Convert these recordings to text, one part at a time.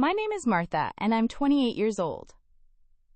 My name is Martha, and I'm 28 years old.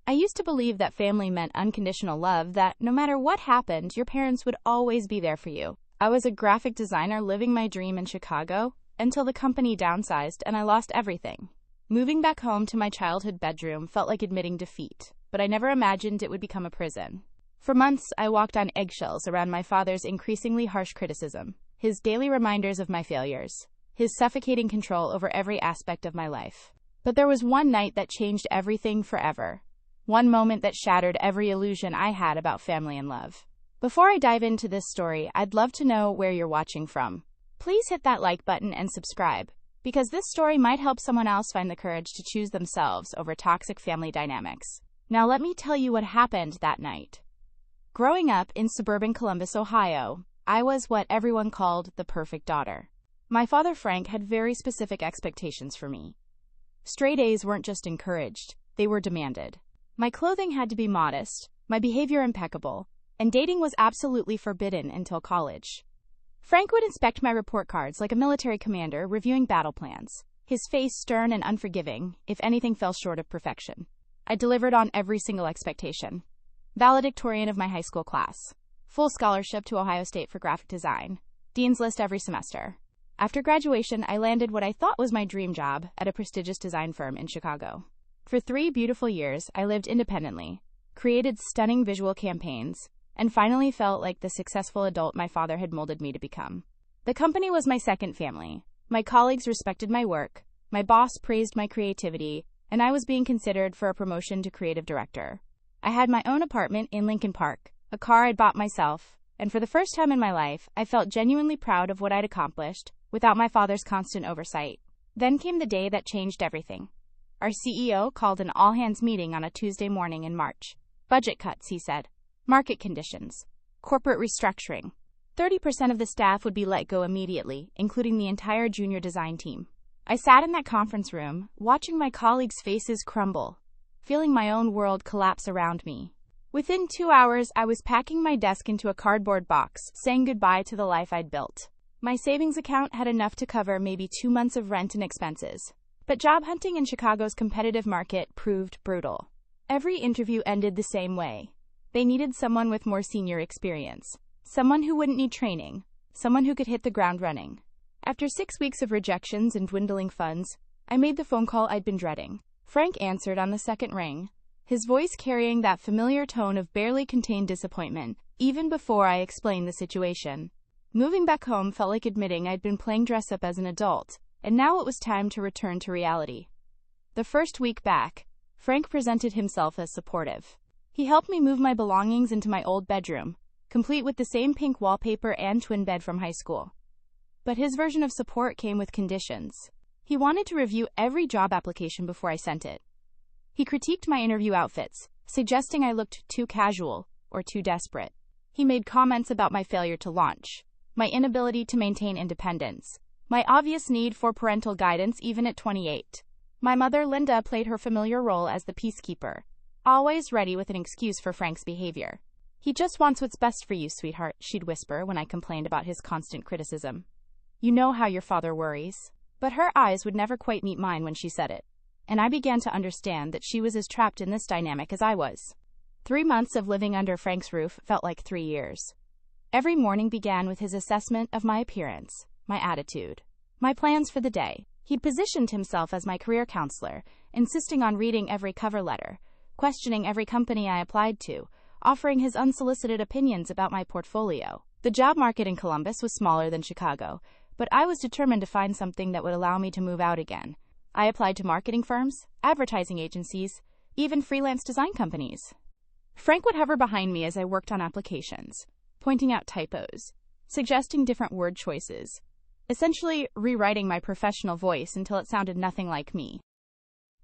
I used to believe that family meant unconditional love, that no matter what happened, your parents would always be there for you. I was a graphic designer living my dream in Chicago until the company downsized and I lost everything. Moving back home to my childhood bedroom felt like admitting defeat, but I never imagined it would become a prison. For months, I walked on eggshells around my father's increasingly harsh criticism, his daily reminders of my failures, his suffocating control over every aspect of my life. But there was one night that changed everything forever. One moment that shattered every illusion I had about family and love. Before I dive into this story, I'd love to know where you're watching from. Please hit that like button and subscribe, because this story might help someone else find the courage to choose themselves over toxic family dynamics. Now let me tell you what happened that night. Growing up in suburban Columbus, Ohio, I was what everyone called the perfect daughter. My father, Frank, had very specific expectations for me. Straight A's weren't just encouraged, they were demanded. My clothing had to be modest, my behavior impeccable, and dating was absolutely forbidden until college. Frank would inspect my report cards like a military commander reviewing battle plans, his face stern and unforgiving if anything fell short of perfection. I delivered on every single expectation. Valedictorian of my high school class. Full scholarship to Ohio State for graphic design. Dean's List every semester. After graduation, I landed what I thought was my dream job at a prestigious design firm in Chicago. For 3 beautiful years, I lived independently, created stunning visual campaigns, and finally felt like the successful adult my father had molded me to become. The company was my second family. My colleagues respected my work, my boss praised my creativity, and I was being considered for a promotion to creative director. I had my own apartment in Lincoln Park, a car I'd bought myself, and for the first time in my life, I felt genuinely proud of what I'd accomplished without my father's constant oversight. Then came the day that changed everything. Our CEO called an all-hands meeting on a Tuesday morning in March. Budget cuts, he said. Market conditions. Corporate restructuring. 30% of the staff would be let go immediately, including the entire junior design team. I sat in that conference room, watching my colleagues' faces crumble, feeling my own world collapse around me. Within 2 hours, I was packing my desk into a cardboard box, saying goodbye to the life I'd built. My savings account had enough to cover maybe 2 months of rent and expenses. But job hunting in Chicago's competitive market proved brutal. Every interview ended the same way. They needed someone with more senior experience, someone who wouldn't need training, someone who could hit the ground running. After 6 weeks of rejections and dwindling funds, I made the phone call I'd been dreading. Frank answered on the second ring, his voice carrying that familiar tone of barely contained disappointment, even before I explained the situation. Moving back home felt like admitting I'd been playing dress-up as an adult, and now it was time to return to reality. The first week back, Frank presented himself as supportive. He helped me move my belongings into my old bedroom, complete with the same pink wallpaper and twin bed from high school. But his version of support came with conditions. He wanted to review every job application before I sent it. He critiqued my interview outfits, suggesting I looked too casual or too desperate. He made comments about my failure to launch, my inability to maintain independence, my obvious need for parental guidance even at 28. My mother, Linda, played her familiar role as the peacekeeper, always ready with an excuse for Frank's behavior. He just wants what's best for you, sweetheart, she'd whisper when I complained about his constant criticism. You know how your father worries. But her eyes would never quite meet mine when she said it, and I began to understand that she was as trapped in this dynamic as I was. 3 months of living under Frank's roof felt like 3 years. Every morning began with his assessment of my appearance, my attitude, my plans for the day. He'd positioned himself as my career counselor, insisting on reading every cover letter, questioning every company I applied to, offering his unsolicited opinions about my portfolio. The job market in Columbus was smaller than Chicago, but I was determined to find something that would allow me to move out again. I applied to marketing firms, advertising agencies, even freelance design companies. Frank would hover behind me as I worked on applications, pointing out typos, suggesting different word choices, essentially rewriting my professional voice until it sounded nothing like me.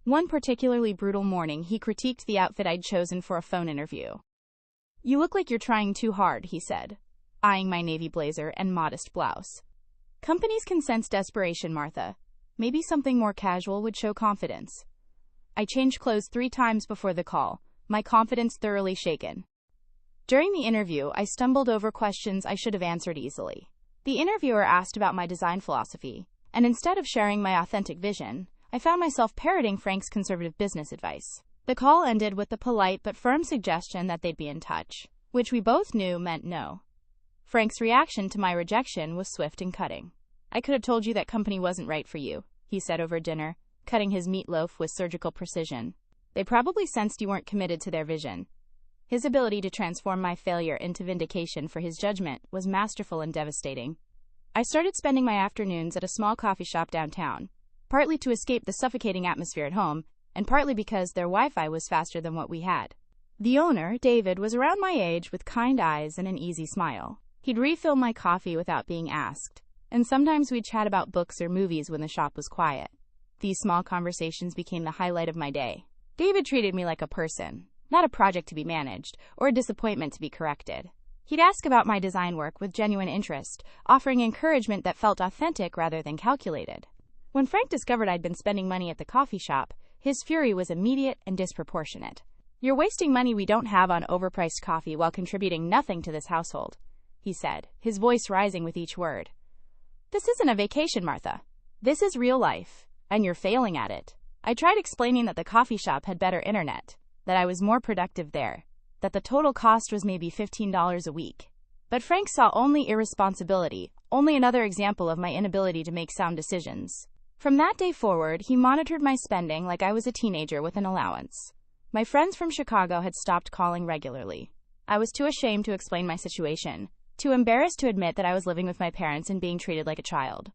One particularly brutal morning, he critiqued the outfit I'd chosen for a phone interview. You look like you're trying too hard, he said, eyeing my navy blazer and modest blouse. Companies can sense desperation, Martha. Maybe something more casual would show confidence. I changed clothes 3 times before the call, my confidence thoroughly shaken. During the interview, I stumbled over questions I should have answered easily. The interviewer asked about my design philosophy, and instead of sharing my authentic vision, I found myself parroting Frank's conservative business advice. The call ended with the polite but firm suggestion that they'd be in touch, which we both knew meant no. Frank's reaction to my rejection was swift and cutting. "I could have told you that company wasn't right for you," he said over dinner, cutting his meatloaf with surgical precision. "They probably sensed you weren't committed to their vision." His ability to transform my failure into vindication for his judgment was masterful and devastating. I started spending my afternoons at a small coffee shop downtown, partly to escape the suffocating atmosphere at home, and partly because their Wi-Fi was faster than what we had. The owner, David, was around my age with kind eyes and an easy smile. He'd refill my coffee without being asked, and sometimes we'd chat about books or movies when the shop was quiet. These small conversations became the highlight of my day. David treated me like a person, not a project to be managed, or a disappointment to be corrected. He'd ask about my design work with genuine interest, offering encouragement that felt authentic rather than calculated. When Frank discovered I'd been spending money at the coffee shop, his fury was immediate and disproportionate. "You're wasting money we don't have on overpriced coffee while contributing nothing to this household," he said, his voice rising with each word. "This isn't a vacation, Martha. This is real life, and you're failing at it." I tried explaining that the coffee shop had better internet, that I was more productive there, that the total cost was maybe $15 a week. But Frank saw only irresponsibility, only another example of my inability to make sound decisions. From that day forward, he monitored my spending like I was a teenager with an allowance. My friends from Chicago had stopped calling regularly. I was too ashamed to explain my situation, too embarrassed to admit that I was living with my parents and being treated like a child.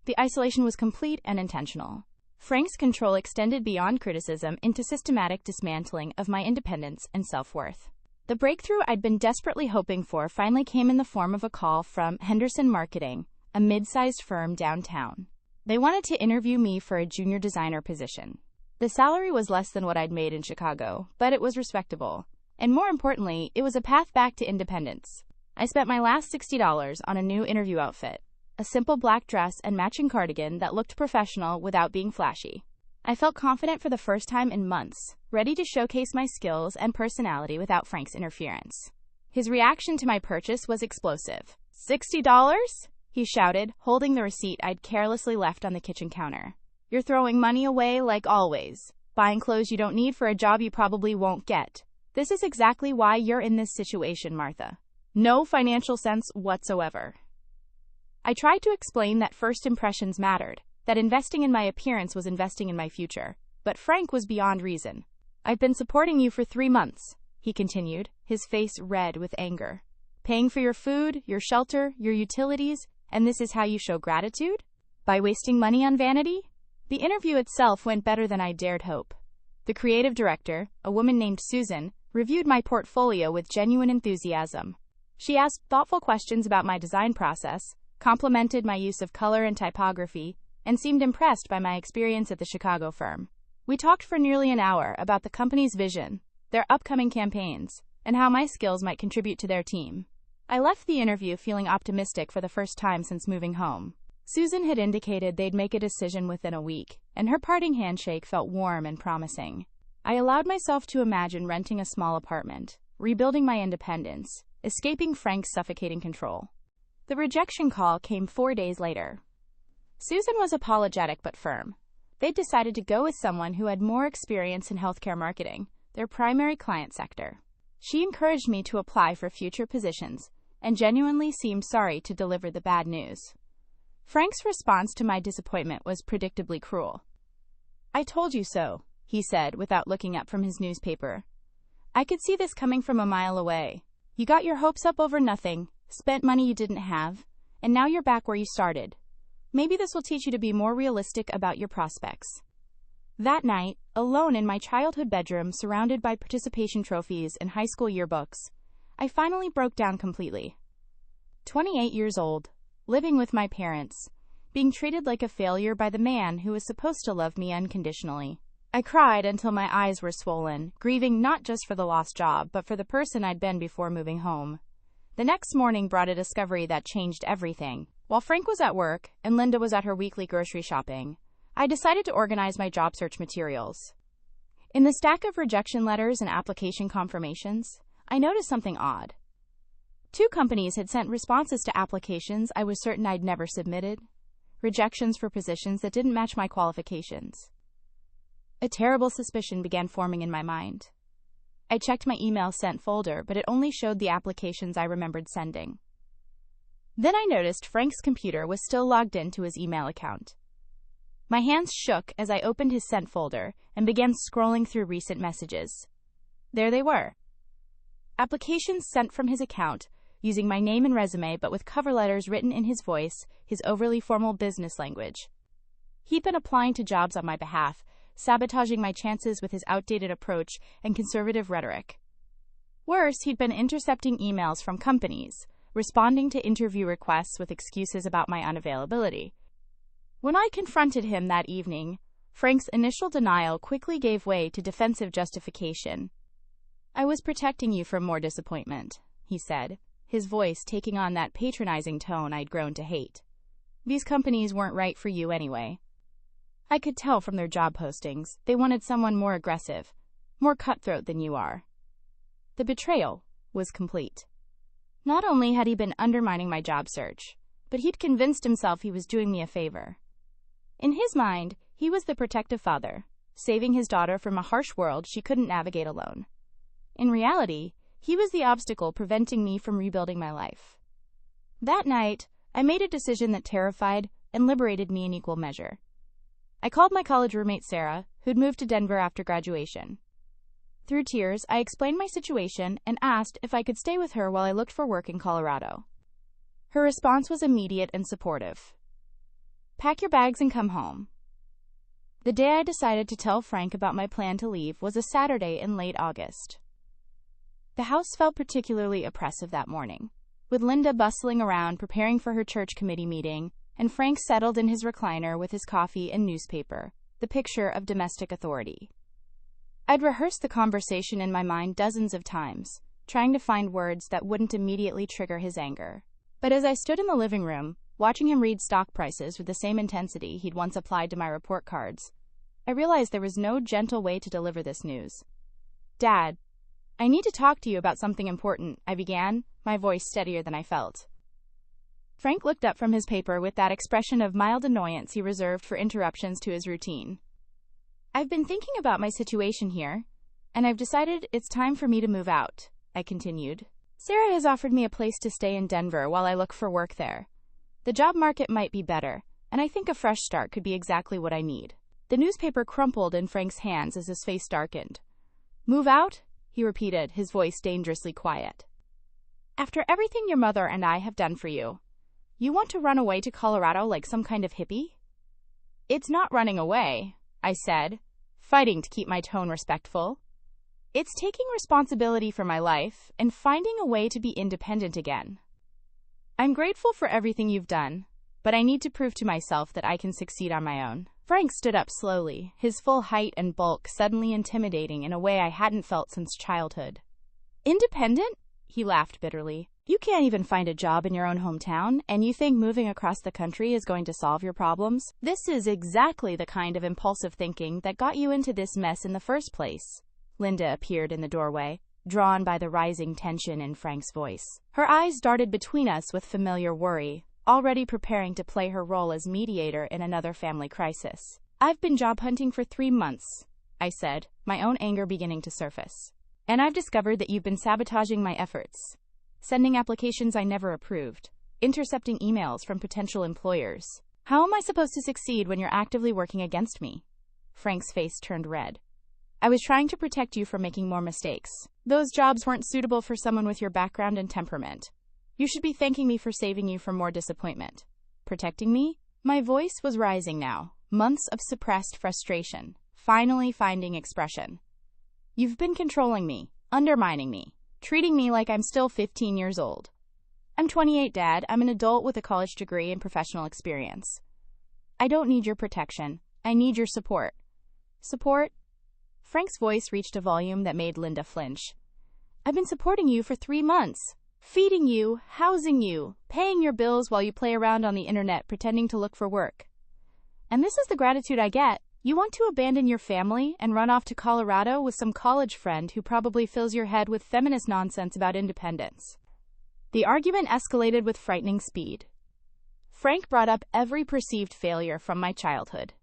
The isolation was complete and intentional. Frank's control extended beyond criticism into systematic dismantling of my independence and self-worth. The breakthrough I'd been desperately hoping for finally came in the form of a call from Henderson Marketing, a mid-sized firm downtown. They wanted to interview me for a junior designer position. The salary was less than what I'd made in Chicago, but it was respectable. And more importantly, it was a path back to independence. I spent my last $60 on a new interview outfit, a simple black dress and matching cardigan that looked professional without being flashy. I felt confident for the first time in months, ready to showcase my skills and personality without Frank's interference. His reaction to my purchase was explosive. "$60?" he shouted, holding the receipt I'd carelessly left on the kitchen counter. "You're throwing money away like always, buying clothes you don't need for a job you probably won't get. This is exactly why you're in this situation, Martha. No financial sense whatsoever." I tried to explain that first impressions mattered, that investing in my appearance was investing in my future, but Frank was beyond reason. "I've been supporting you for 3 months, he continued, his face red with anger. "Paying for your food, your shelter, your utilities, and this is how you show gratitude? By wasting money on vanity?" The interview itself went better than I dared hope. The creative director, a woman named Susan, reviewed my portfolio with genuine enthusiasm. She asked thoughtful questions about my design process, complimented my use of color and typography, and seemed impressed by my experience at the Chicago firm. We talked for nearly an hour about the company's vision, their upcoming campaigns, and how my skills might contribute to their team. I left the interview feeling optimistic for the first time since moving home. Susan had indicated they'd make a decision within a week, and her parting handshake felt warm and promising. I allowed myself to imagine renting a small apartment, rebuilding my independence, escaping Frank's suffocating control. The rejection call came 4 days later. Susan was apologetic but firm. They'd decided to go with someone who had more experience in healthcare marketing, their primary client sector. She encouraged me to apply for future positions and genuinely seemed sorry to deliver the bad news. Frank's response to my disappointment was predictably cruel. "I told you so," he said without looking up from his newspaper. "I could see this coming from a mile away. You got your hopes up over nothing, spent money you didn't have, and now you're back where you started. Maybe this will teach you to be more realistic about your prospects." That night, alone in my childhood bedroom surrounded by participation trophies and high school yearbooks, I finally broke down completely. 28 years old, living with my parents, being treated like a failure by the man who was supposed to love me unconditionally. I cried until my eyes were swollen, grieving not just for the lost job, but for the person I'd been before moving home. The next morning brought a discovery that changed everything. While Frank was at work and Linda was at her weekly grocery shopping, I decided to organize my job search materials. In the stack of rejection letters and application confirmations, I noticed something odd. 2 companies had sent responses to applications I was certain I'd never submitted, rejections for positions that didn't match my qualifications. A terrible suspicion began forming in my mind. I checked my email sent folder, but it only showed the applications I remembered sending. Then I noticed Frank's computer was still logged into his email account. My hands shook as I opened his sent folder and began scrolling through recent messages. There they were. Applications sent from his account, using my name and resume but with cover letters written in his voice, his overly formal business language. He'd been applying to jobs on my behalf, sabotaging my chances with his outdated approach and conservative rhetoric. Worse, he'd been intercepting emails from companies, responding to interview requests with excuses about my unavailability. When I confronted him that evening, Frank's initial denial quickly gave way to defensive justification. "I was protecting you from more disappointment," he said, his voice taking on that patronizing tone I'd grown to hate. "These companies weren't right for you anyway. I could tell from their job postings they wanted someone more aggressive, more cutthroat than you are." The betrayal was complete. Not only had he been undermining my job search, but he'd convinced himself he was doing me a favor. In his mind, he was the protective father, saving his daughter from a harsh world she couldn't navigate alone. In reality, he was the obstacle preventing me from rebuilding my life. That night, I made a decision that terrified and liberated me in equal measure. I called my college roommate Sarah, who'd moved to Denver after graduation. Through tears, I explained my situation and asked if I could stay with her while I looked for work in Colorado. Her response was immediate and supportive. "Pack your bags and come home." The day I decided to tell Frank about my plan to leave was a Saturday in late August. The house felt particularly oppressive that morning, with Linda bustling around preparing for her church committee meeting, and Frank settled in his recliner with his coffee and newspaper, the picture of domestic authority. I'd rehearsed the conversation in my mind dozens of times, trying to find words that wouldn't immediately trigger his anger. But as I stood in the living room, watching him read stock prices with the same intensity he'd once applied to my report cards, I realized there was no gentle way to deliver this news. "Dad, I need to talk to you about something important," I began, my voice steadier than I felt. Frank looked up from his paper with that expression of mild annoyance he reserved for interruptions to his routine. "I've been thinking about my situation here, and I've decided it's time for me to move out," I continued. "Sarah has offered me a place to stay in Denver while I look for work there. The job market might be better, and I think a fresh start could be exactly what I need." The newspaper crumpled in Frank's hands as his face darkened. "Move out?" he repeated, his voice dangerously quiet. "After everything your mother and I have done for you, you want to run away to Colorado like some kind of hippie?" "It's not running away," I said, fighting to keep my tone respectful. "It's taking responsibility for my life and finding a way to be independent again. I'm grateful for everything you've done, but I need to prove to myself that I can succeed on my own." Frank stood up slowly, his full height and bulk suddenly intimidating in a way I hadn't felt since childhood. "Independent?" he laughed bitterly. "You can't even find a job in your own hometown, and you think moving across the country is going to solve your problems? This is exactly the kind of impulsive thinking that got you into this mess in the first place." Linda appeared in the doorway, drawn by the rising tension in Frank's voice. Her eyes darted between us with familiar worry, already preparing to play her role as mediator in another family crisis. "I've been job hunting for 3 months, I said, my own anger beginning to surface. "And I've discovered that you've been sabotaging my efforts, sending applications I never approved, intercepting emails from potential employers. How am I supposed to succeed when you're actively working against me?" Frank's face turned red. "I was trying to protect you from making more mistakes. Those jobs weren't suitable for someone with your background and temperament. You should be thanking me for saving you from more disappointment." "Protecting me?" My voice was rising now, months of suppressed frustration, finally finding expression. "You've been controlling me, undermining me, treating me like I'm still 15 years old. I'm 28, Dad. I'm an adult with a college degree and professional experience. I don't need your protection. I need your support." "Support?" Frank's voice reached a volume that made Linda flinch. "I've been supporting you for 3 months. Feeding you, housing you, paying your bills while you play around on the internet pretending to look for work. And this is the gratitude I get. You want to abandon your family and run off to Colorado with some college friend who probably fills your head with feminist nonsense about independence." The argument escalated with frightening speed. Frank brought up every perceived failure from my childhood.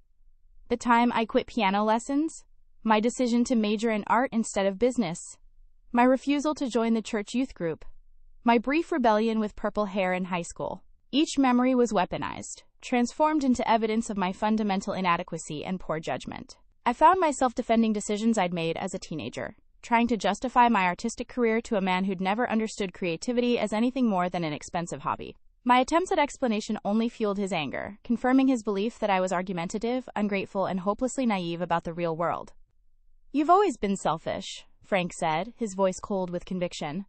The time I quit piano lessons, My decision to major in art instead of business. My refusal to join the church youth group. My brief rebellion with purple hair in high school. Each memory was weaponized, transformed into evidence of my fundamental inadequacy and poor judgment. I found myself defending decisions I'd made as a teenager, trying to justify my artistic career to a man who'd never understood creativity as anything more than an expensive hobby. My attempts at explanation only fueled his anger, confirming his belief that I was argumentative, ungrateful, and hopelessly naive about the real world. "You've always been selfish," Frank said, his voice cold with conviction.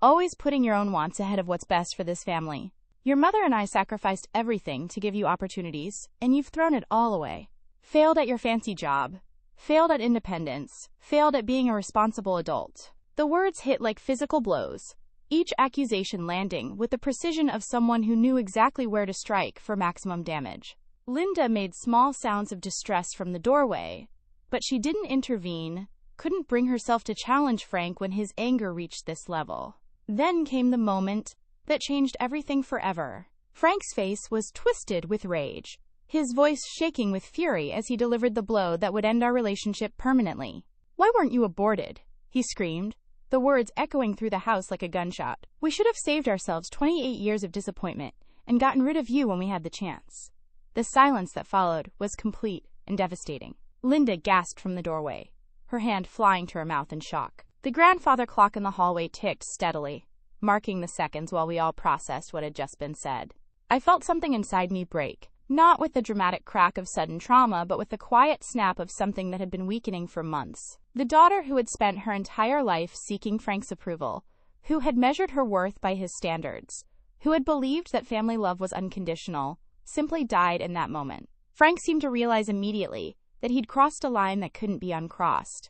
"Always putting your own wants ahead of what's best for this family. Your mother and I sacrificed everything to give you opportunities, and you've thrown it all away. Failed at your fancy job. Failed at independence. Failed at being a responsible adult." The words hit like physical blows, each accusation landing with the precision of someone who knew exactly where to strike for maximum damage. Linda made small sounds of distress from the doorway, but she didn't intervene, couldn't bring herself to challenge Frank when his anger reached this level. Then came the moment that changed everything forever. Frank's face was twisted with rage, his voice shaking with fury as he delivered the blow that would end our relationship permanently. "Why weren't you aborted?" he screamed, the words echoing through the house like a gunshot. "We should have saved ourselves 28 years of disappointment and gotten rid of you when we had the chance." The silence that followed was complete and devastating. Linda gasped from the doorway, her hand flying to her mouth in shock. The grandfather clock in the hallway ticked steadily, marking the seconds while we all processed what had just been said. I felt something inside me break, not with the dramatic crack of sudden trauma, but with the quiet snap of something that had been weakening for months. The daughter who had spent her entire life seeking Frank's approval, who had measured her worth by his standards, who had believed that family love was unconditional, simply died in that moment. Frank seemed to realize immediately that he'd crossed a line that couldn't be uncrossed.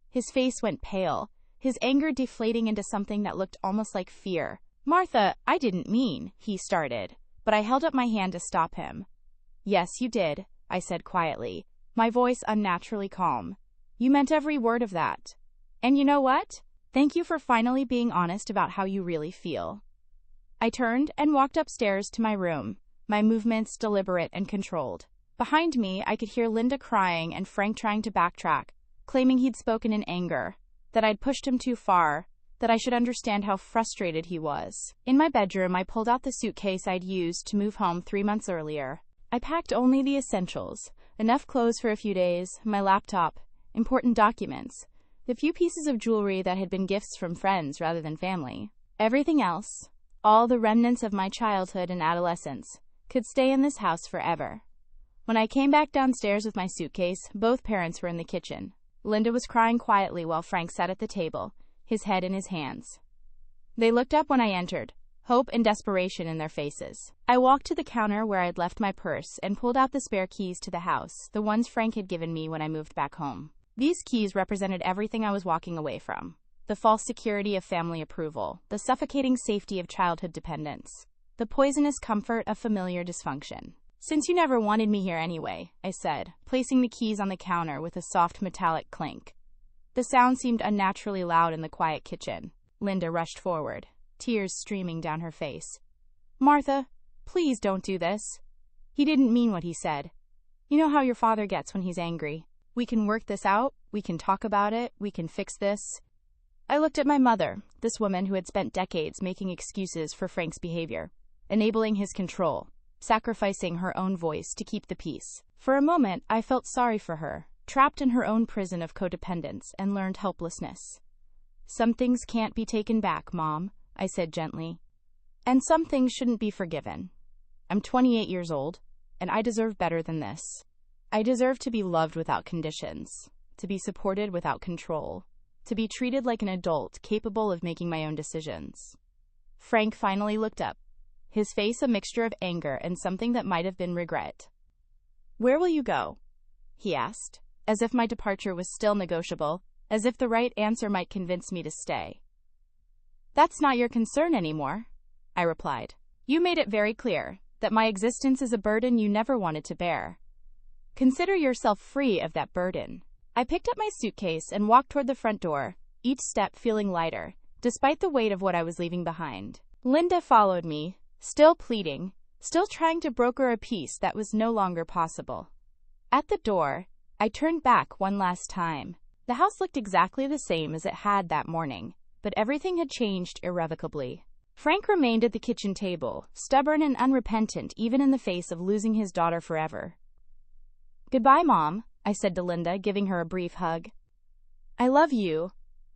His face went pale, his anger deflating into something that looked almost like fear. "Martha, I didn't mean," he started, but I held up my hand to stop him. "Yes, you did," I said quietly, my voice unnaturally calm. "You meant every word of that. And you know what? Thank you for finally being honest about how you really feel." I turned and walked upstairs to my room, my movements deliberate and controlled. Behind me, I could hear Linda crying and Frank trying to backtrack, claiming he'd spoken in anger, that I'd pushed him too far, that I should understand how frustrated he was. In my bedroom, I pulled out the suitcase I'd used to move home 3 months earlier. I packed only the essentials, enough clothes for a few days, my laptop, important documents, the few pieces of jewelry that had been gifts from friends rather than family. Everything else, all the remnants of my childhood and adolescence, could stay in this house forever. When I came back downstairs with my suitcase, both parents were in the kitchen. Linda was crying quietly while Frank sat at the table, his head in his hands. They looked up when I entered, hope and desperation in their faces. I walked to the counter where I'd left my purse and pulled out the spare keys to the house, the ones Frank had given me when I moved back home. These keys represented everything I was walking away from. The false security of family approval, the suffocating safety of childhood dependence, the poisonous comfort of familiar dysfunction. "Since you never wanted me here anyway," I said, placing the keys on the counter with a soft metallic clink. The sound seemed unnaturally loud in the quiet kitchen. Linda rushed forward, tears streaming down her face. "Martha, please don't do this. He didn't mean what he said. You know how your father gets when he's angry. We can work this out, we can talk about it, we can fix this." I looked at my mother, this woman who had spent decades making excuses for Frank's behavior, enabling his control, sacrificing her own voice to keep the peace. For a moment, I felt sorry for her, trapped in her own prison of codependence and learned helplessness. "Some things can't be taken back, Mom," I said gently. "And some things shouldn't be forgiven. I'm 28 years old, and I deserve better than this. I deserve to be loved without conditions, to be supported without control, to be treated like an adult capable of making my own decisions." Frank finally looked up, his face a mixture of anger and something that might have been regret. "Where will you go?" he asked, as if my departure was still negotiable, as if the right answer might convince me to stay. "That's not your concern anymore," I replied. "You made it very clear that my existence is a burden you never wanted to bear. Consider yourself free of that burden." I picked up my suitcase and walked toward the front door, each step feeling lighter, despite the weight of what I was leaving behind. Linda followed me, still pleading, still trying to broker a peace that was no longer possible. At the door, I turned back one last time. The house looked exactly the same as it had that morning, but everything had changed irrevocably. Frank remained at the kitchen table, stubborn and unrepentant even in the face of losing his daughter forever. "Goodbye, Mom," I said to Linda, giving her a brief hug. "I love you,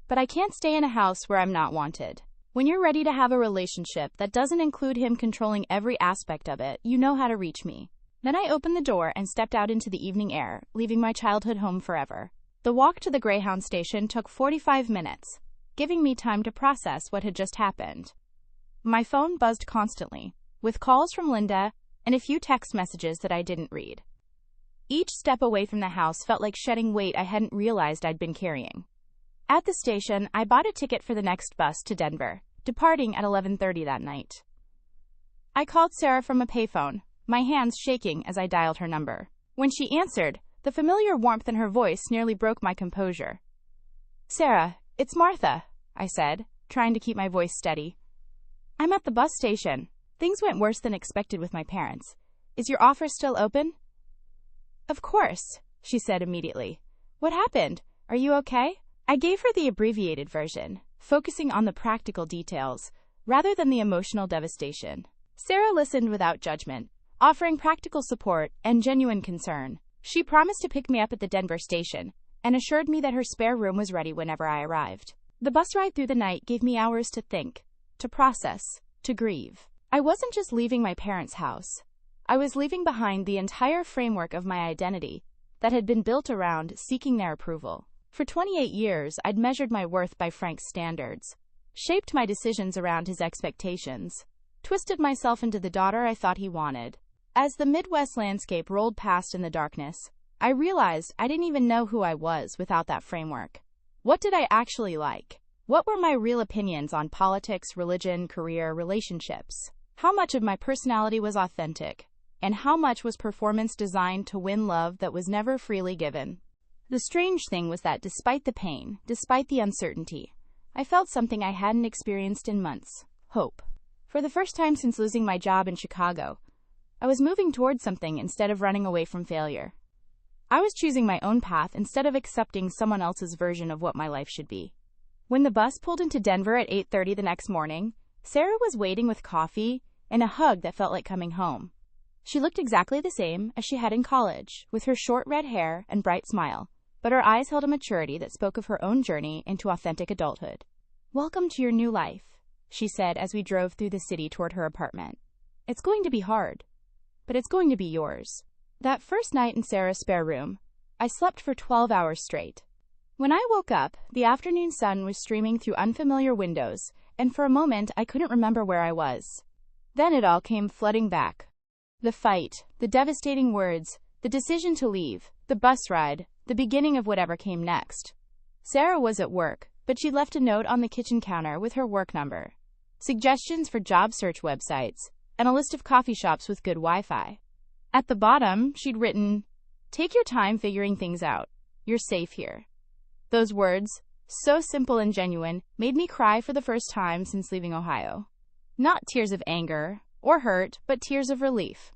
but I can't stay in a house where I'm not wanted." When you're ready to have a relationship that doesn't include him controlling every aspect of it, you know how to reach me. Then I opened the door and stepped out into the evening air, leaving my childhood home forever. The walk to the Greyhound station took 45 minutes, giving me time to process what had just happened. My phone buzzed constantly, with calls from Linda and a few text messages that I didn't read. Each step away from the house felt like shedding weight I hadn't realized I'd been carrying. At the station, I bought a ticket for the next bus to Denver, departing at 11:30 that night. I called Sarah from a payphone, my hands shaking as I dialed her number. When she answered, the familiar warmth in her voice nearly broke my composure. "Sarah, it's Martha," I said, trying to keep my voice steady. "I'm at the bus station. Things went worse than expected with my parents. Is your offer still open?" "Of course," she said immediately. "What happened? Are you okay?" I gave her the abbreviated version, focusing on the practical details, rather than the emotional devastation. Sarah listened without judgment, offering practical support and genuine concern. She promised to pick me up at the Denver station, and assured me that her spare room was ready whenever I arrived. The bus ride through the night gave me hours to think, to process, to grieve. I wasn't just leaving my parents' house. I was leaving behind the entire framework of my identity that had been built around seeking their approval. For 28 years, I'd measured my worth by Frank's standards, shaped my decisions around his expectations, twisted myself into the daughter I thought he wanted. As the Midwest landscape rolled past in the darkness, I realized I didn't even know who I was without that framework. What did I actually like? What were my real opinions on politics, religion, career, relationships? How much of my personality was authentic, and how much was performance designed to win love that was never freely given? The strange thing was that despite the pain, despite the uncertainty, I felt something I hadn't experienced in months: hope. For the first time since losing my job in Chicago, I was moving towards something instead of running away from failure. I was choosing my own path instead of accepting someone else's version of what my life should be. When the bus pulled into Denver at 8:30 the next morning, Sarah was waiting with coffee and a hug that felt like coming home. She looked exactly the same as she had in college, with her short red hair and bright smile, but her eyes held a maturity that spoke of her own journey into authentic adulthood. "Welcome to your new life," she said as we drove through the city toward her apartment. "It's going to be hard, but it's going to be yours." That first night in Sarah's spare room, I slept for 12 hours straight. When I woke up, the afternoon sun was streaming through unfamiliar windows, and for a moment I couldn't remember where I was. Then it all came flooding back. The fight, the devastating words, the decision to leave, the bus ride, the beginning of whatever came next. Sarah was at work, but she left a note on the kitchen counter with her work number, suggestions for job search websites, and a list of coffee shops with good Wi-Fi. At the bottom, she'd written, "Take your time figuring things out. You're safe here." Those words, so simple and genuine, made me cry for the first time since leaving Ohio. Not tears of anger or hurt, but tears of relief.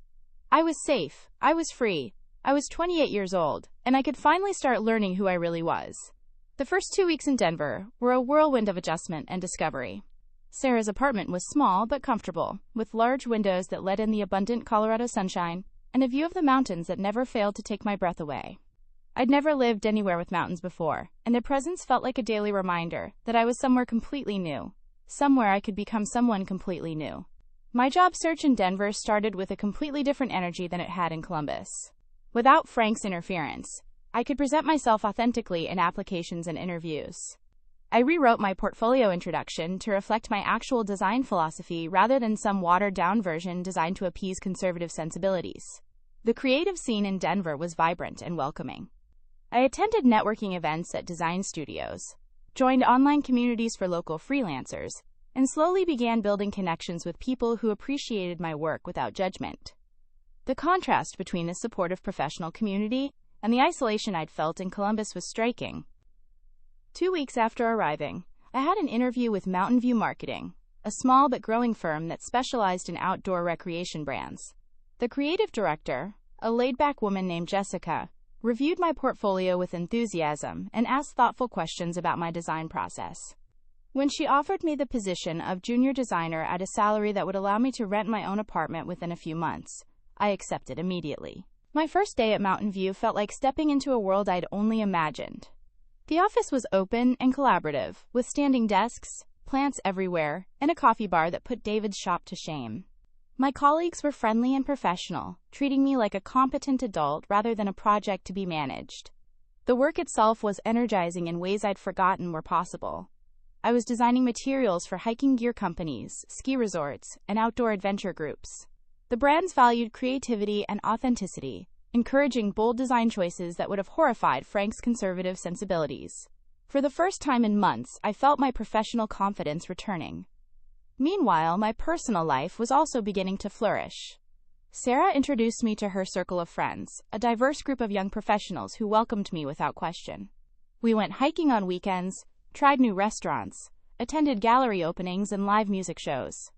I was safe. I was free. I was 28 years old, and I could finally start learning who I really was. The first 2 weeks in Denver were a whirlwind of adjustment and discovery. Sarah's apartment was small but comfortable, with large windows that let in the abundant Colorado sunshine and a view of the mountains that never failed to take my breath away. I'd never lived anywhere with mountains before, and their presence felt like a daily reminder that I was somewhere completely new, somewhere I could become someone completely new. My job search in Denver started with a completely different energy than it had in Columbus. Without Frank's interference, I could present myself authentically in applications and interviews. I rewrote my portfolio introduction to reflect my actual design philosophy rather than some watered-down version designed to appease conservative sensibilities. The creative scene in Denver was vibrant and welcoming. I attended networking events at design studios, joined online communities for local freelancers, and slowly began building connections with people who appreciated my work without judgment. The contrast between the supportive professional community and the isolation I'd felt in Columbus was striking. 2 weeks after arriving, I had an interview with Mountain View Marketing, a small but growing firm that specialized in outdoor recreation brands. The creative director, a laid-back woman named Jessica, reviewed my portfolio with enthusiasm, and asked thoughtful questions about my design process. When she offered me the position of junior designer at a salary that would allow me to rent my own apartment within a few months, I accepted immediately. My first day at Mountain View felt like stepping into a world I'd only imagined. The office was open and collaborative, with standing desks, plants everywhere, and a coffee bar that put David's shop to shame. My colleagues were friendly and professional, treating me like a competent adult rather than a project to be managed. The work itself was energizing in ways I'd forgotten were possible. I was designing materials for hiking gear companies, ski resorts, and outdoor adventure groups. The brands valued creativity and authenticity, encouraging bold design choices that would have horrified Frank's conservative sensibilities. For the first time in months, I felt my professional confidence returning. Meanwhile, my personal life was also beginning to flourish. Sarah introduced me to her circle of friends, a diverse group of young professionals who welcomed me without question. We went hiking on weekends, tried new restaurants, attended gallery openings and live music shows.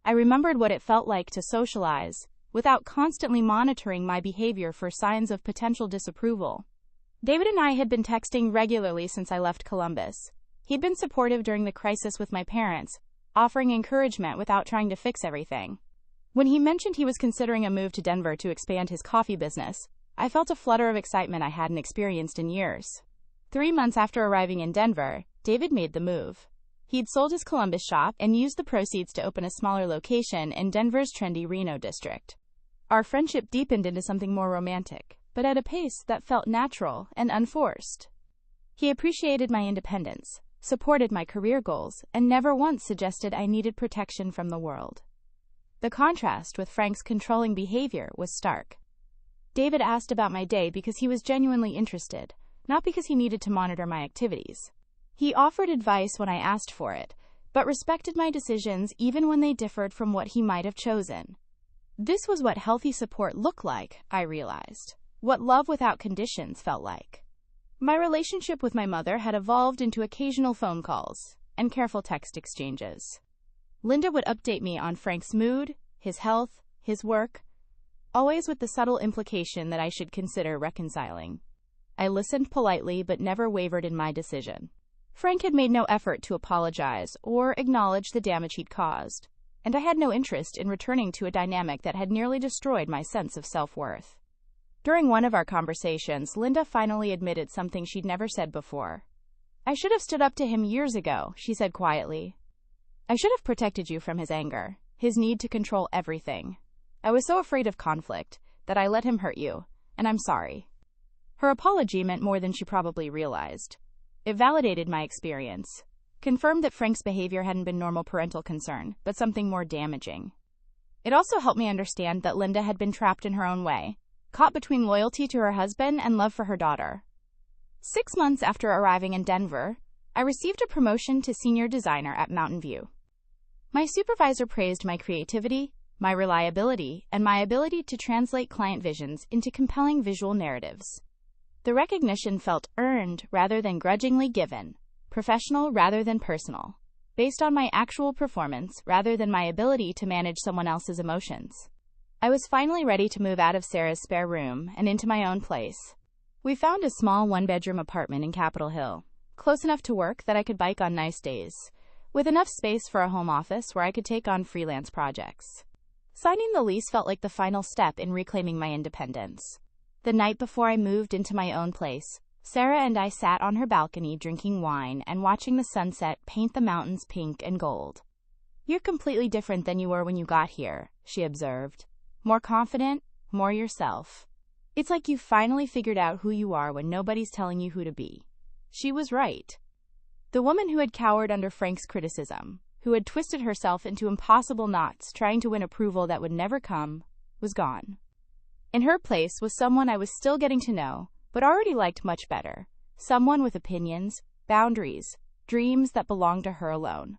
I remembered what it felt like to socialize, without constantly monitoring my behavior for signs of potential disapproval. David and I had been texting regularly since I left Columbus. He'd been supportive during the crisis with my parents, offering encouragement without trying to fix everything. When he mentioned he was considering a move to Denver to expand his coffee business, I felt a flutter of excitement I hadn't experienced in years. 3 months after arriving in Denver, David made the move. He'd sold his Columbus shop and used the proceeds to open a smaller location in Denver's trendy Reno district. Our friendship deepened into something more romantic, but at a pace that felt natural and unforced. He appreciated my independence, supported my career goals, and never once suggested I needed protection from the world. The contrast with Frank's controlling behavior was stark. David asked about my day because he was genuinely interested, not because he needed to monitor my activities. He offered advice when I asked for it, but respected my decisions even when they differed from what he might have chosen. This was what healthy support looked like, I realized. What love without conditions felt like. My relationship with my mother had evolved into occasional phone calls and careful text exchanges. Linda would update me on Frank's mood, his health, his work, always with the subtle implication that I should consider reconciling. I listened politely but never wavered in my decision. Frank had made no effort to apologize or acknowledge the damage he'd caused, and I had no interest in returning to a dynamic that had nearly destroyed my sense of self-worth. During one of our conversations, Linda finally admitted something she'd never said before. "I should have stood up to him years ago," she said quietly. "I should have protected you from his anger, his need to control everything. I was so afraid of conflict that I let him hurt you, and I'm sorry." Her apology meant more than she probably realized. It validated my experience, confirmed that Frank's behavior hadn't been normal parental concern, but something more damaging. It also helped me understand that Linda had been trapped in her own way, caught between loyalty to her husband and love for her daughter. 6 months after arriving in Denver, I received a promotion to senior designer at Mountain View. My supervisor praised my creativity, my reliability, and my ability to translate client visions into compelling visual narratives. The recognition felt earned rather than grudgingly given, professional rather than personal, based on my actual performance rather than my ability to manage someone else's emotions. I was finally ready to move out of Sarah's spare room and into my own place. We found a small one-bedroom apartment in Capitol Hill, close enough to work that I could bike on nice days, with enough space for a home office where I could take on freelance projects. Signing the lease felt like the final step in reclaiming my independence. The night before I moved into my own place, Sarah and I sat on her balcony drinking wine and watching the sunset paint the mountains pink and gold. "You're completely different than you were when you got here," she observed. "More confident, more yourself. It's like you finally figured out who you are when nobody's telling you who to be." She was right. The woman who had cowered under Frank's criticism, who had twisted herself into impossible knots trying to win approval that would never come, was gone. In her place was someone I was still getting to know, but already liked much better. Someone with opinions, boundaries, dreams that belonged to her alone.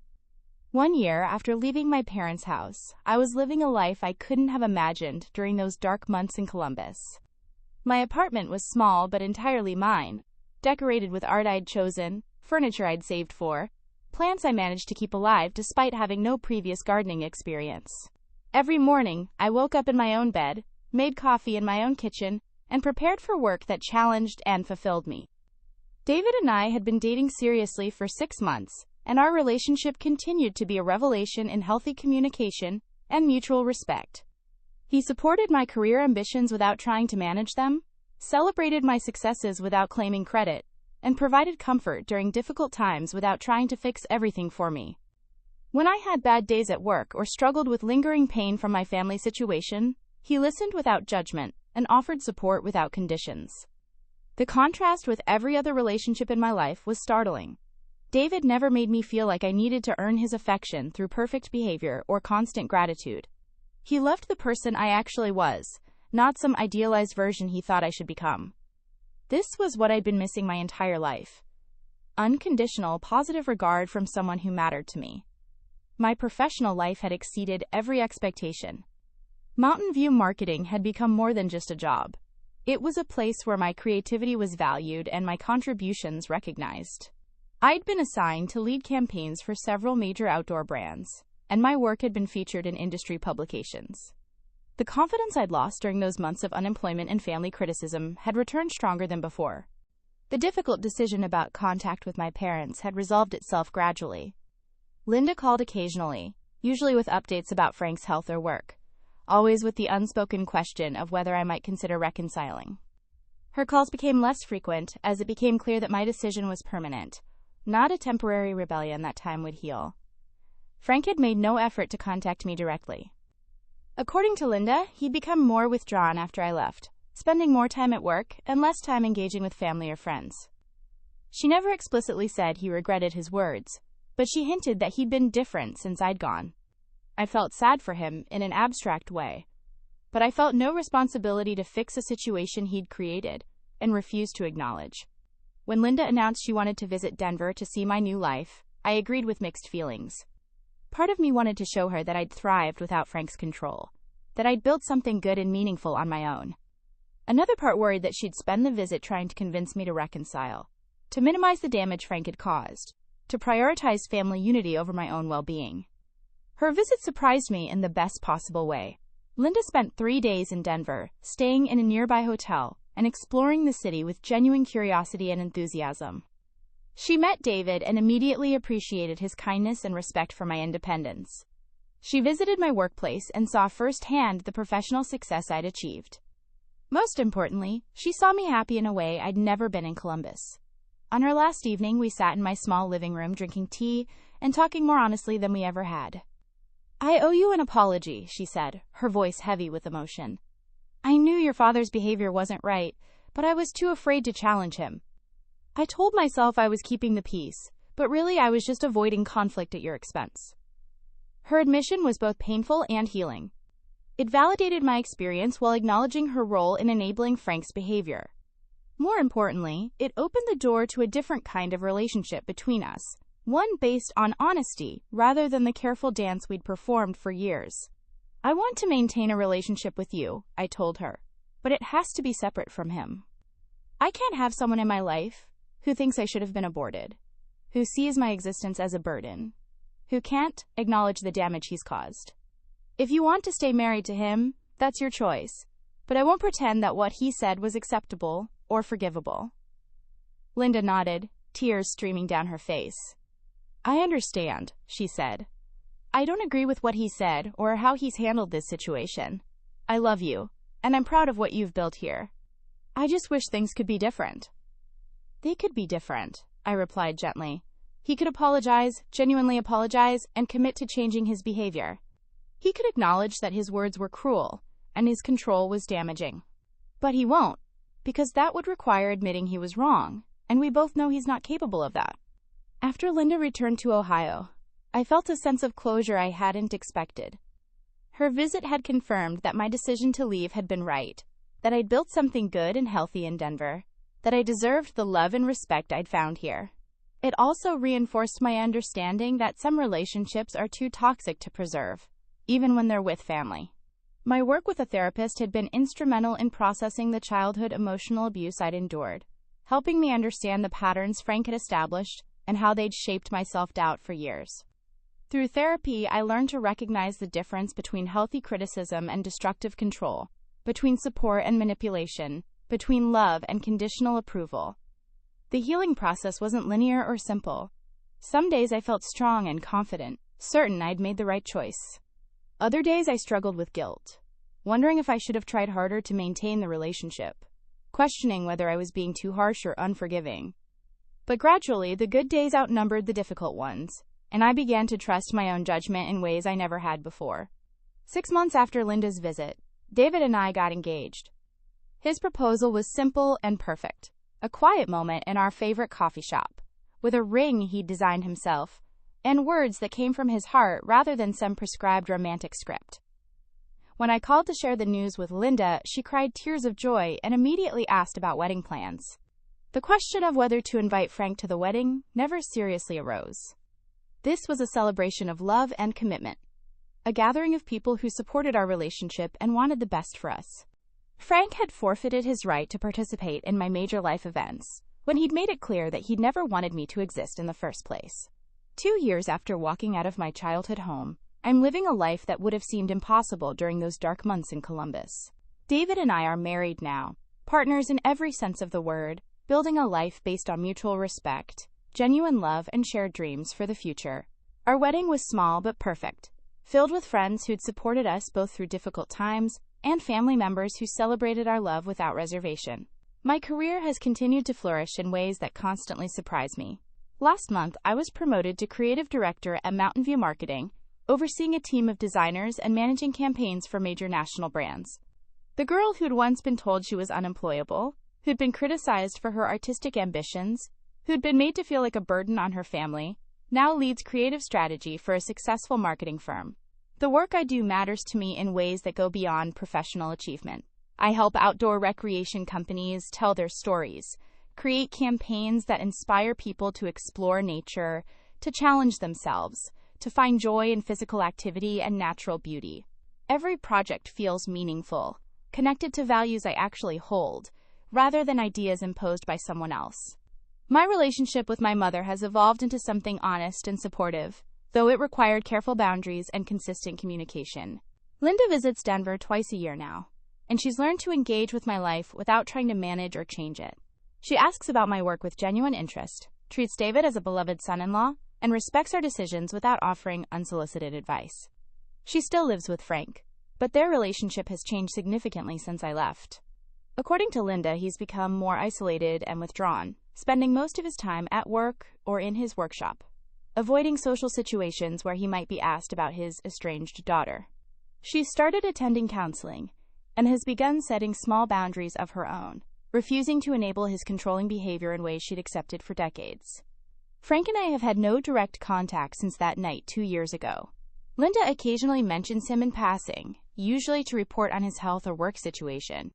1 year after leaving my parents' house, I was living a life I couldn't have imagined during those dark months in Columbus. My apartment was small but entirely mine, decorated with art I'd chosen, furniture I'd saved for, plants I managed to keep alive despite having no previous gardening experience. Every morning, I woke up in my own bed, made coffee in my own kitchen, and prepared for work that challenged and fulfilled me. David and I had been dating seriously for 6 months, and our relationship continued to be a revelation in healthy communication and mutual respect. He supported my career ambitions without trying to manage them, celebrated my successes without claiming credit, and provided comfort during difficult times without trying to fix everything for me. When I had bad days at work or struggled with lingering pain from my family situation, he listened without judgment and offered support without conditions. The contrast with every other relationship in my life was startling. David never made me feel like I needed to earn his affection through perfect behavior or constant gratitude. He loved the person I actually was, not some idealized version he thought I should become. This was what I'd been missing my entire life. Unconditional, positive regard from someone who mattered to me. My professional life had exceeded every expectation. Mountain View Marketing had become more than just a job. It was a place where my creativity was valued and my contributions recognized. I'd been assigned to lead campaigns for several major outdoor brands, and my work had been featured in industry publications. The confidence I'd lost during those months of unemployment and family criticism had returned stronger than before. The difficult decision about contact with my parents had resolved itself gradually. Linda called occasionally, usually with updates about Frank's health or work, always with the unspoken question of whether I might consider reconciling. Her calls became less frequent as it became clear that my decision was permanent, not a temporary rebellion that time would heal. Frank had made no effort to contact me directly. According to Linda, he'd become more withdrawn after I left, spending more time at work and less time engaging with family or friends. She never explicitly said he regretted his words, but she hinted that he'd been different since I'd gone. I felt sad for him in an abstract way, but I felt no responsibility to fix a situation he'd created and refused to acknowledge. When Linda announced she wanted to visit Denver to see my new life, I agreed with mixed feelings. Part of me wanted to show her that I'd thrived without Frank's control, that I'd built something good and meaningful on my own. Another part worried that she'd spend the visit trying to convince me to reconcile, to minimize the damage Frank had caused, to prioritize family unity over my own well-being. Her visit surprised me in the best possible way. Linda spent 3 days in Denver, staying in a nearby hotel and exploring the city with genuine curiosity and enthusiasm. She met David and immediately appreciated his kindness and respect for my independence. She visited my workplace and saw firsthand the professional success I'd achieved. Most importantly, she saw me happy in a way I'd never been in Columbus. On our last evening, we sat in my small living room drinking tea and talking more honestly than we ever had. "I owe you an apology," she said, her voice heavy with emotion. "I knew your father's behavior wasn't right, but I was too afraid to challenge him. I told myself I was keeping the peace, but really I was just avoiding conflict at your expense." Her admission was both painful and healing. It validated my experience while acknowledging her role in enabling Frank's behavior. More importantly, it opened the door to a different kind of relationship between us, one based on honesty rather than the careful dance we'd performed for years. "I want to maintain a relationship with you," I told her, "but it has to be separate from him. I can't have someone in my life who thinks I should have been aborted, who sees my existence as a burden, who can't acknowledge the damage he's caused. If you want to stay married to him, that's your choice, but I won't pretend that what he said was acceptable or forgivable." Linda nodded, tears streaming down her face. "I understand," she said. "I don't agree with what he said or how he's handled this situation. I love you, and I'm proud of what you've built here. I just wish things could be different." "They could be different," I replied gently. "He could apologize, genuinely apologize, and commit to changing his behavior. He could acknowledge that his words were cruel and his control was damaging. But he won't, because that would require admitting he was wrong, and we both know he's not capable of that." After Linda returned to Ohio, I felt a sense of closure I hadn't expected. Her visit had confirmed that my decision to leave had been right, that I'd built something good and healthy in Denver, that I deserved the love and respect I'd found here. It also reinforced my understanding that some relationships are too toxic to preserve, even when they're with family. My work with a therapist had been instrumental in processing the childhood emotional abuse I'd endured, helping me understand the patterns Frank had established and how they'd shaped my self-doubt for years. Through therapy, I learned to recognize the difference between healthy criticism and destructive control, between support and manipulation, between love and conditional approval. The healing process wasn't linear or simple. Some days I felt strong and confident, certain I'd made the right choice. Other days I struggled with guilt, wondering if I should have tried harder to maintain the relationship, questioning whether I was being too harsh or unforgiving. But gradually, the good days outnumbered the difficult ones, and I began to trust my own judgment in ways I never had before. 6 months after Linda's visit, David and I got engaged. His proposal was simple and perfect. A quiet moment in our favorite coffee shop, with a ring he'd designed himself, and words that came from his heart rather than some prescribed romantic script. When I called to share the news with Linda, she cried tears of joy and immediately asked about wedding plans. The question of whether to invite Frank to the wedding never seriously arose. This was a celebration of love and commitment, a gathering of people who supported our relationship and wanted the best for us. Frank had forfeited his right to participate in my major life events when he'd made it clear that he'd never wanted me to exist in the first place. 2 years after walking out of my childhood home, I'm living a life that would have seemed impossible during those dark months in Columbus. David and I are married now, partners in every sense of the word, building a life based on mutual respect, genuine love, and shared dreams for the future. Our wedding was small but perfect, filled with friends who'd supported us both through difficult times and family members who celebrated our love without reservation. My career has continued to flourish in ways that constantly surprise me. Last month, I was promoted to creative director at Mountain View Marketing, overseeing a team of designers and managing campaigns for major national brands. The girl who'd once been told she was unemployable, who'd been criticized for her artistic ambitions, who'd been made to feel like a burden on her family, now leads creative strategy for a successful marketing firm. The work I do matters to me in ways that go beyond professional achievement. I help outdoor recreation companies tell their stories, create campaigns that inspire people to explore nature, to challenge themselves, to find joy in physical activity and natural beauty. Every project feels meaningful, connected to values I actually hold, rather than ideas imposed by someone else. My relationship with my mother has evolved into something honest and supportive, though it required careful boundaries and consistent communication. Linda visits Denver twice a year now, and she's learned to engage with my life without trying to manage or change it. She asks about my work with genuine interest, treats David as a beloved son-in-law, and respects our decisions without offering unsolicited advice. She still lives with Frank, but their relationship has changed significantly since I left. According to Linda, he's become more isolated and withdrawn, spending most of his time at work or in his workshop, avoiding social situations where he might be asked about his estranged daughter. She's started attending counseling and has begun setting small boundaries of her own, refusing to enable his controlling behavior in ways she'd accepted for decades. Frank and I have had no direct contact since that night 2 years ago. Linda occasionally mentions him in passing, usually to report on his health or work situation.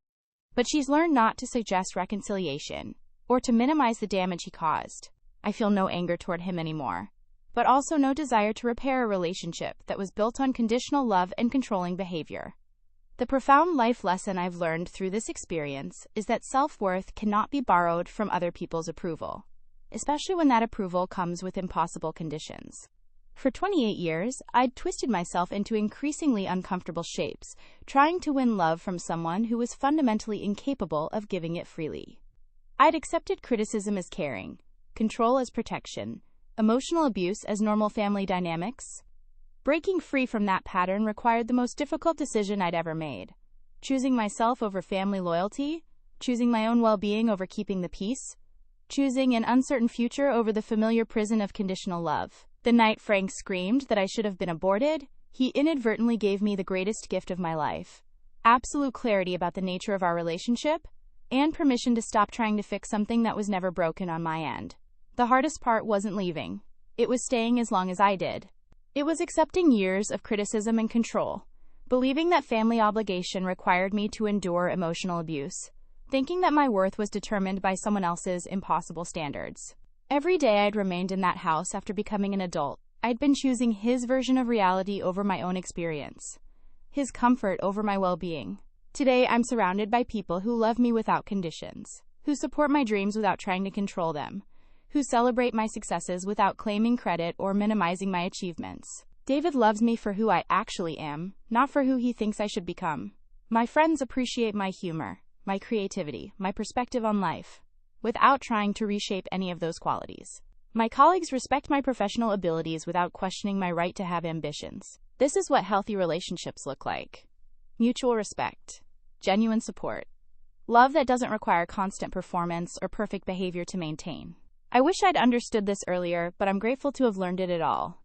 But she's learned not to suggest reconciliation or to minimize the damage he caused. I feel no anger toward him anymore, but also no desire to repair a relationship that was built on conditional love and controlling behavior. The profound life lesson I've learned through this experience is that self-worth cannot be borrowed from other people's approval, especially when that approval comes with impossible conditions. For 28 years, I'd twisted myself into increasingly uncomfortable shapes, trying to win love from someone who was fundamentally incapable of giving it freely. I'd accepted criticism as caring, control as protection, emotional abuse as normal family dynamics. Breaking free from that pattern required the most difficult decision I'd ever made. Choosing myself over family loyalty, choosing my own well-being over keeping the peace, choosing an uncertain future over the familiar prison of conditional love. The night Frank screamed that I should have been aborted, he inadvertently gave me the greatest gift of my life: absolute clarity about the nature of our relationship and permission to stop trying to fix something that was never broken on my end. The hardest part wasn't leaving. It was staying as long as I did. It was accepting years of criticism and control, believing that family obligation required me to endure emotional abuse, thinking that my worth was determined by someone else's impossible standards. Every day I'd remained in that house after becoming an adult, I'd been choosing his version of reality over my own experience, his comfort over my well-being. Today, I'm surrounded by people who love me without conditions, who support my dreams without trying to control them, who celebrate my successes without claiming credit or minimizing my achievements. David loves me for who I actually am, not for who he thinks I should become. My friends appreciate my humor, my creativity, my perspective on life, without trying to reshape any of those qualities. My colleagues respect my professional abilities without questioning my right to have ambitions. This is what healthy relationships look like. Mutual respect, genuine support, love that doesn't require constant performance or perfect behavior to maintain. I wish I'd understood this earlier, but I'm grateful to have learned it all.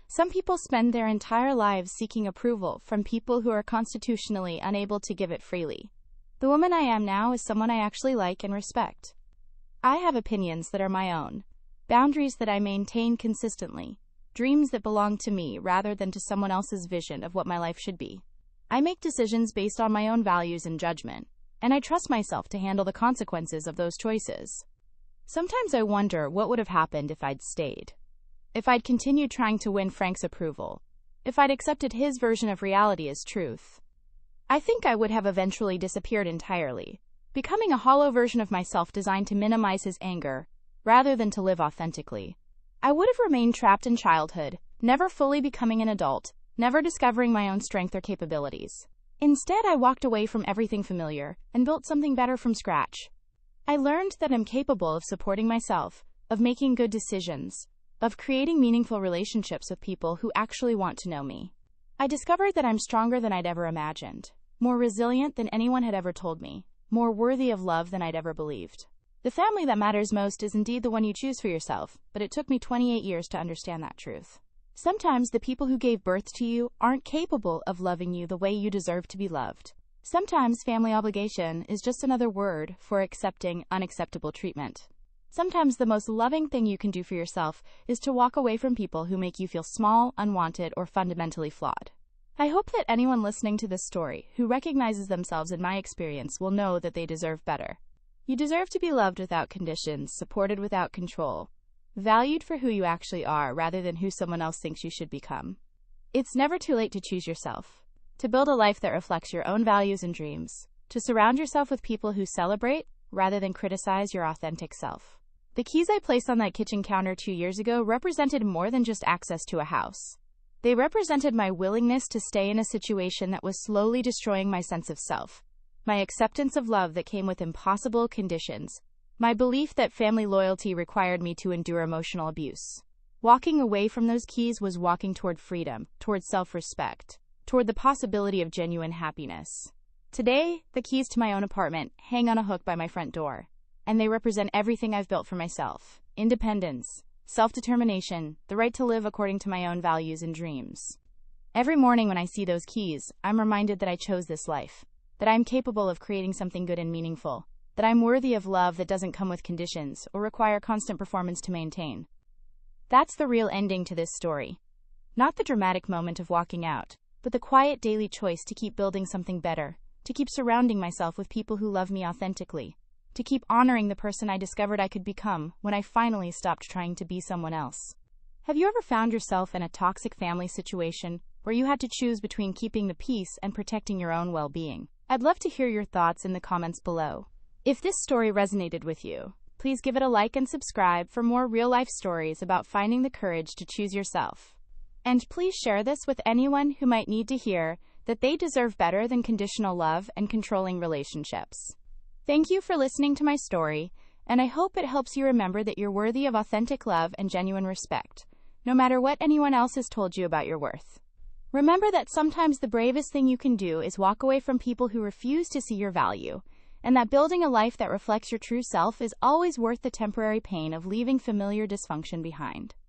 Some people spend their entire lives seeking approval from people who are constitutionally unable to give it freely. The woman I am now is someone I actually like and respect. I have opinions that are my own, boundaries that I maintain consistently, dreams that belong to me rather than to someone else's vision of what my life should be. I make decisions based on my own values and judgment, and I trust myself to handle the consequences of those choices. Sometimes I wonder what would have happened if I'd stayed. If I'd continued trying to win Frank's approval. If I'd accepted his version of reality as truth. I think I would have eventually disappeared entirely, becoming a hollow version of myself designed to minimize his anger, rather than to live authentically. I would have remained trapped in childhood, never fully becoming an adult, never discovering my own strength or capabilities. Instead, I walked away from everything familiar and built something better from scratch. I learned that I'm capable of supporting myself, of making good decisions, of creating meaningful relationships with people who actually want to know me. I discovered that I'm stronger than I'd ever imagined, more resilient than anyone had ever told me, more worthy of love than I'd ever believed. The family that matters most is indeed the one you choose for yourself, but it took me 28 years to understand that truth. Sometimes the people who gave birth to you aren't capable of loving you the way you deserve to be loved. Sometimes family obligation is just another word for accepting unacceptable treatment. Sometimes the most loving thing you can do for yourself is to walk away from people who make you feel small, unwanted, or fundamentally flawed. I hope that anyone listening to this story who recognizes themselves in my experience will know that they deserve better. You deserve to be loved without conditions, supported without control, valued for who you actually are rather than who someone else thinks you should become. It's never too late to choose yourself, to build a life that reflects your own values and dreams, to surround yourself with people who celebrate rather than criticize your authentic self. The keys I placed on that kitchen counter 2 years ago represented more than just access to a house. They represented my willingness to stay in a situation that was slowly destroying my sense of self, my acceptance of love that came with impossible conditions, my belief that family loyalty required me to endure emotional abuse. Walking away from those keys was walking toward freedom, toward self-respect, toward the possibility of genuine happiness. Today, the keys to my own apartment hang on a hook by my front door, and they represent everything I've built for myself: independence, self-determination, the right to live according to my own values and dreams. Every morning when I see those keys, I'm reminded that I chose this life, that I'm capable of creating something good and meaningful, that I'm worthy of love that doesn't come with conditions or require constant performance to maintain. That's the real ending to this story. Not the dramatic moment of walking out, but the quiet daily choice to keep building something better, to keep surrounding myself with people who love me authentically, to keep honoring the person I discovered I could become when I finally stopped trying to be someone else. Have you ever found yourself in a toxic family situation where you had to choose between keeping the peace and protecting your own well-being? I'd love to hear your thoughts in the comments below. If this story resonated with you, please give it a like and subscribe for more real-life stories about finding the courage to choose yourself. And please share this with anyone who might need to hear that they deserve better than conditional love and controlling relationships. Thank you for listening to my story, and I hope it helps you remember that you're worthy of authentic love and genuine respect, no matter what anyone else has told you about your worth. Remember that sometimes the bravest thing you can do is walk away from people who refuse to see your value, and that building a life that reflects your true self is always worth the temporary pain of leaving familiar dysfunction behind.